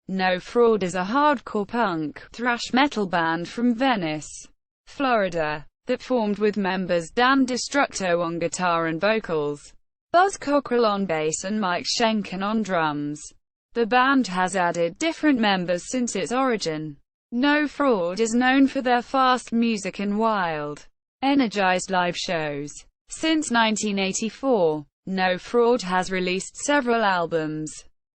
No Fraud is a hardcore punk, thrash metal band from Venice, Florida, that formed with members Dan Destructo on guitar and vocals, Buzz Cockrill on bass and Mike Shenkin on drums. The band has added different members since its origin. No Fraud is known for their fast music and wild, energized live shows. Since 1984, No Fraud has released several albums,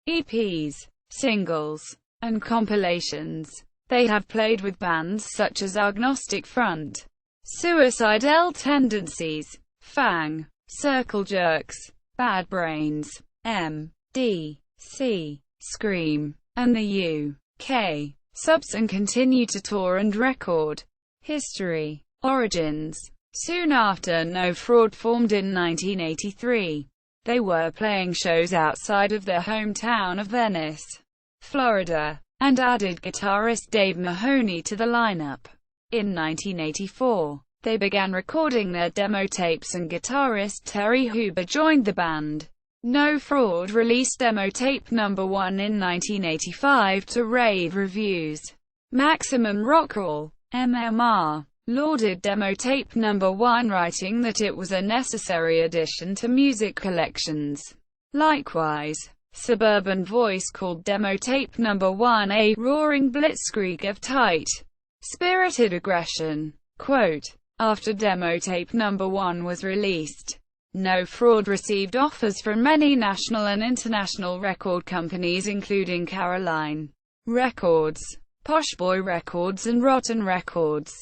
EPs, singles, and compilations. They have played with bands such as Agnostic Front, Suicidal Tendencies, Fang, Circle Jerks, Bad Brains, M.D.C, Scream, and the U.K. Subs, and continue to tour and record. History. Origins. Soon after No Fraud formed in 1983, they were playing shows outside of their hometown of Venice, Florida, and added guitarist Dave Mahoney to the lineup. In 1984, they began recording their demo tapes and guitarist Terry Huber joined the band. No Fraud released demo tape number 1 in 1985 to rave reviews. Maximum Rock'n'Roll, MMR, lauded demo tape number 1, writing that it was a necessary addition to music collections. Likewise, Suburban Voice called demo tape number 1 a roaring blitzkrieg of tight, spirited aggression. Quote, after demo tape number 1 was released, No Fraud received offers from many national and international record companies including Caroline Records, Posh Boy Records and Rotten Records.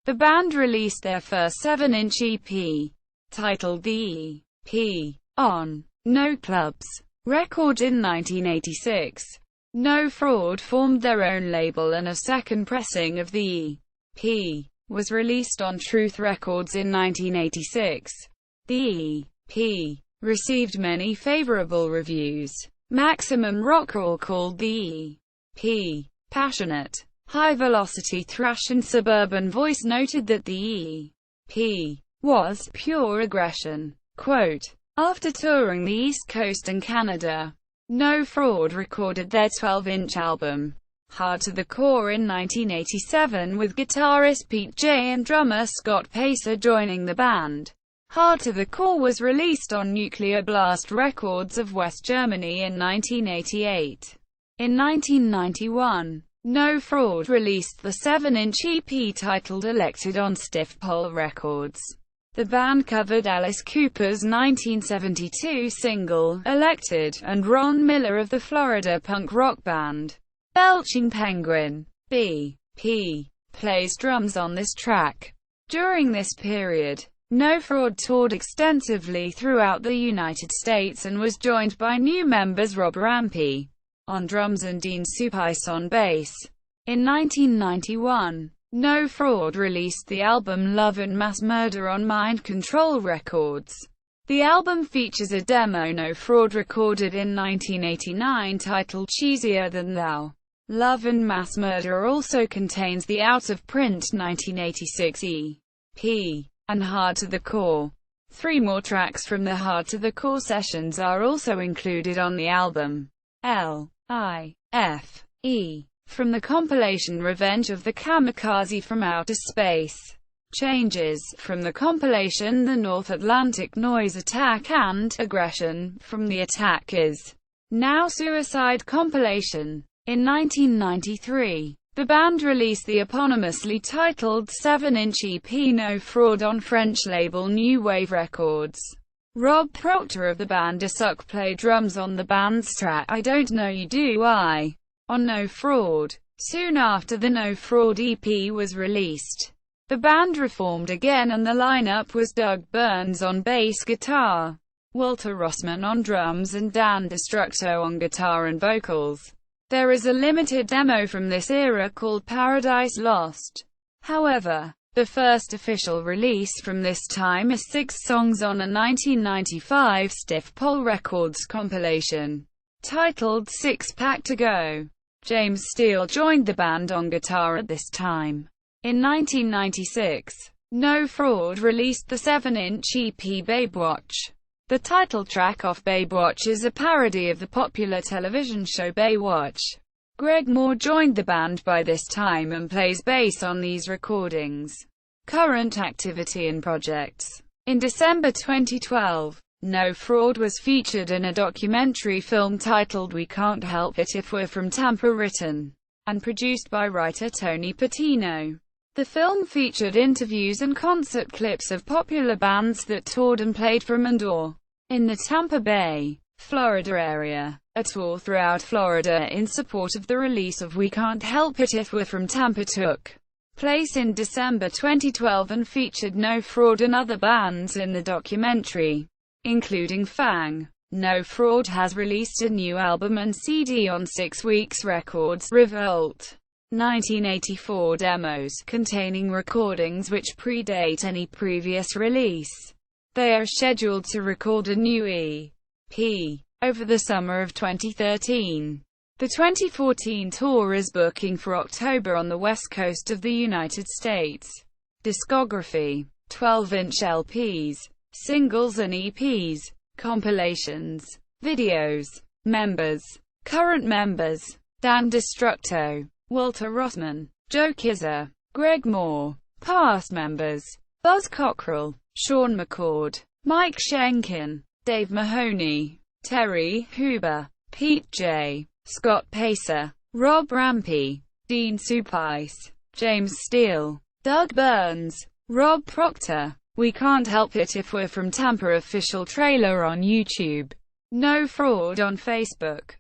The band released their first 7-inch EP, titled The EP, on No Clubs Records in 1986. No Fraud formed their own label and a second pressing of the EP was released on Truth Records in 1986. The EP received many favorable reviews. Maximum Rock'n'Roll called the EP passionate, high-velocity thrash, and Suburban Voice noted that the EP was pure aggression. Quote, after touring the East Coast and Canada, No Fraud recorded their 12-inch album, Hard to the Core, in 1987 with guitarist Pete J and drummer Scott Pacer joining the band. Hard to the Core was released on Nuclear Blast Records of West Germany in 1988. In 1991, No Fraud released the 7-inch EP titled Elected on Stiff Pole Records. The band covered Alice Cooper's 1972 single, Elected, and Ron Miller of the Florida punk rock band, Belching Penguin. B.P. plays drums on this track. During this period, No Fraud toured extensively throughout the United States and was joined by new members Rob Rampey on drums and Dean Suppice on bass. In 1991, No Fraud released the album Love and Mass Murder on Mind Control Records. The album features a demo No Fraud recorded in 1989 titled Cheesier Than Thou. Love and Mass Murder also contains the out-of-print 1986 EP and Hard to the Core. 3 more tracks from the Hard to the Core sessions are also included on the album. L.I.F.E. from the compilation Revenge of the Kamikaze from Outer Space. Changes from the compilation The North Atlantic Noise Attack, and Aggression from the Attack Is Now Suicide compilation. In 1993, the band released the eponymously titled 7-inch EP No Fraud on French label New Wave Records. Rob Proctor of the band D.C played drums on the band's track I Don't Know You Do I on No Fraud. Soon after the No Fraud EP was released, the band reformed again and the lineup was Doug Burns on bass guitar, Walter Rossman on drums and Dan Destructo on guitar and vocals. There is a limited demo from this era called Paradise Lost. However, the first official release from this time is 6 songs on a 1995 Stiff Pole Records compilation, titled 6 Pack to Go. James Steele joined the band on guitar at this time. In 1996, No Fraud released the 7-inch EP Babewatch. The title track off Babewatch is a parody of the popular television show Baywatch. Greg Moore joined the band by this time and plays bass on these recordings. Current activity and projects. In December 2012, No Fraud was featured in a documentary film titled We Can't Help It If We're From Tampa, written and produced by writer Tony Patino. The film featured interviews and concert clips of popular bands that toured and played from and/or in the Tampa Bay, Florida area. A tour throughout Florida in support of the release of We Can't Help It If We're From Tampa took place in December 2012 and featured No Fraud and other bands in the documentary, including Fang. No Fraud has released a new album and CD on 6 Weeks Records, Revolt 1984 demos, containing recordings which predate any previous release. They are scheduled to record a new EP over the summer of 2013. The 2014 tour is booking for October on the west coast of the United States. Discography: 12-inch LPs, singles and EPs, compilations, videos. Members: current members, Dan Destructo, Walter Rossman, Joe Kizzer, Greg Moore. Past members: Buzz Cockrill, Sean McCord, Mike Shenkin, Dave Mahoney, Terry Huber, Pete J., Scott Pacer, Rob Rampey, Dean Suppice, James Steele, Doug Burns, Rob Proctor. We Can't Help It If We're From Tampa official trailer on YouTube. No Fraud on Facebook.